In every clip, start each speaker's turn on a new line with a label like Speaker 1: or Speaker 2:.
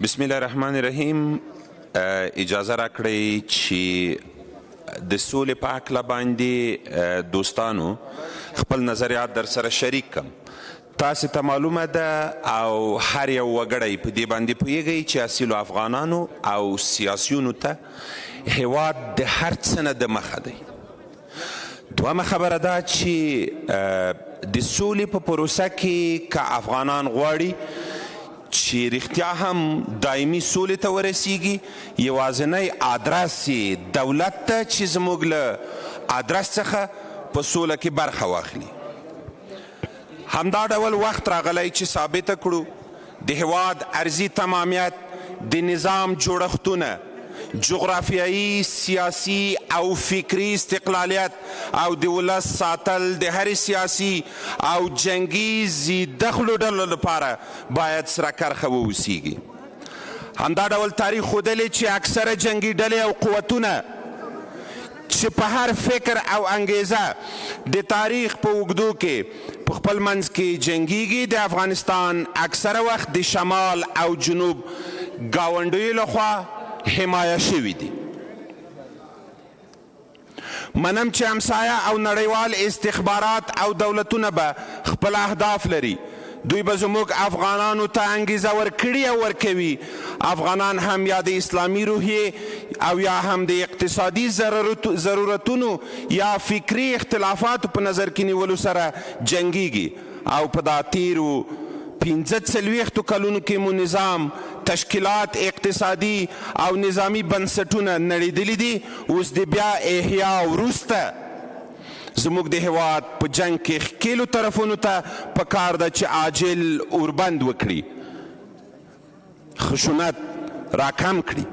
Speaker 1: بسم الله الرحمن الرحیم. اجازه راکړئ چې د سولې په هکله باندې دوستانو خپل نظریات در سره شریک کړم. تاسې ته معلومه ده او هر یو وګړی په دې باندې پوهیږئ چې اصیلو افغانانو او سیاسیونو ته هیواد د هر څه نه د مخه دی. دومه خبره ده چې د سولې په پروسه کې که افغانان غواړي چې رښتیا هم دایمي سولې ته ورسیږي، یوازینی ادرس یې دولت ته چې زموږ له ادرس څخه په سوله کې برخه واخلي. همدا ډول وخت راغلی چې ثابته کړو د هیواد ارضي تمامیت، د نظام جوړښتونه، جغرافیایي، سیاسي او فکري استقلالیت او د ولس ساتل د هرې سیاسي او جنګي زیدخلو ډلو لپاره باید سره کرښه واوسیږي. همدا ډول تاریخ ښودلی چې اکثره جنګي ډلې او قوتونه چې په هر فکر او انګیزه د تاریخ په اوږدو کې په خپل منځ کې جنګیږي، د افغانستان اکثره وخت د شمال او جنوب ګاونډیو لخوا حمایه شوي دي. منم چې همسایه او نړیوال استخبارات او دولتونه به خپل اهداف لري. دوی به زموږ افغانانو ته انګیزه ورکړي او ورکوي. افغانان هم یا د اسلامي روحیې او یا هم د اقتصادي ضرورتونو یا فکري اختلافاتو په نظر کې نیولو سره جنګیږي او په دا تیرو 45 کلونو کې مو نظام، تشکیلات، اقتصادي او نظامی بنسټونه نړېدلي دي. اوس د بیا احیا وروسته زموږ د هیواد په جنګ کې ښکیلو طرفونو ته پکار ده چې عاجل اوربند وکړي، خشونت راکم کړي.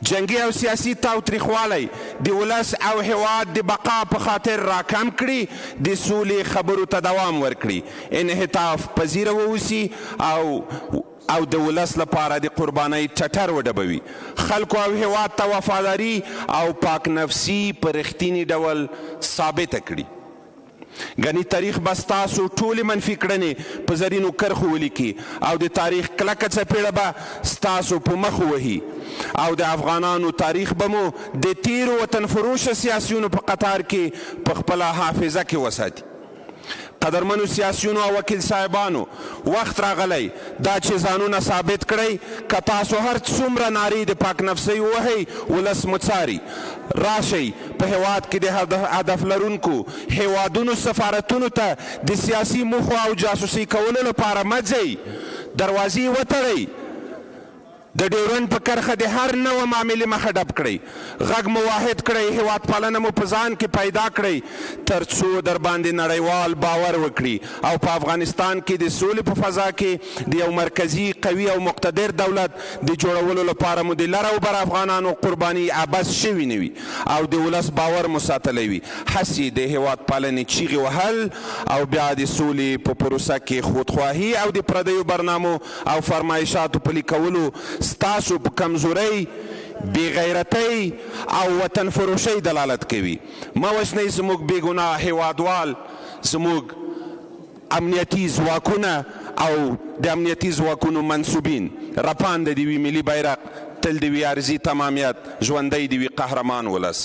Speaker 1: جنګي او سیاسي تاوتریخوالی د ولس او هیواد د بقا په خاطر راکم کړي، د سولې خبرو ته دوام ورکړي، انحطاف پذیره واوسي او د ولس لپاره د قربانۍ ټټر وډبوي. خلکو او هیواد ته وفاداري او پاک نفسي په رښتیني ډول ثابته کړي. ګنې تاریخ به ستاسو ټولې منفي کړنې په زرینو کرښو ولیکي او د تاریخ کلکه څپېړه به ستاسو په مخ ووهي او د افغانانو تاریخ به مو د تیرو وطن فروشه سیاسیونو په قطار کې په خپله حافظه کې وساتي. قدرمنو سیاسیونو او وکیل صاحبانو، وخت راغلی دا چې ځانونه ثابت کړئ. که تاسو هر څومره نارې د پاک نفسۍ ووهئ، ولس مو څاري. راشئ په هیواد کې د هدف لرونکو هیوادونو سفارتونو ته د سیاسي موخو او جاسوسي کولو لپاره مه ځئ. دروازې وتړئ. د ډیورنډ په کرښه د هر نوع معاملې مخه ډب کړئ. غږ مو واحد کړئ، هیواد پالنه مو په ځان کې پیدا کړئ تر څو در باندې نړیوال باور وکړي او په افغانستان کې د سولې په فضا کې د یو مرکزي قوي او مقتدر دولت د جوړولو لپاره مو د لر او بر افغانانو قرباني عبث شوي نه وي او د ولس باور مو ساتلی وي. هسې د هیواد پالنې چیغې وهل او بیا د سولې په پروسه کې خودخواهي او د پردیو برنامو او فرمایشاتو پلي کولو ستاسو په کمزورۍ، بېغیرتۍ او وطن فروشۍ دلالت کوي. مه وژنئ زموږ بېګناه هیوادوال، زموږ امنیتي ځواکونه او د امنیتي ځواکونو منصوبین. رپانده دې وي ملي بیرغ، تل دې وي ارضي تمامیت، ژوندی دې وي قهرمان ولس.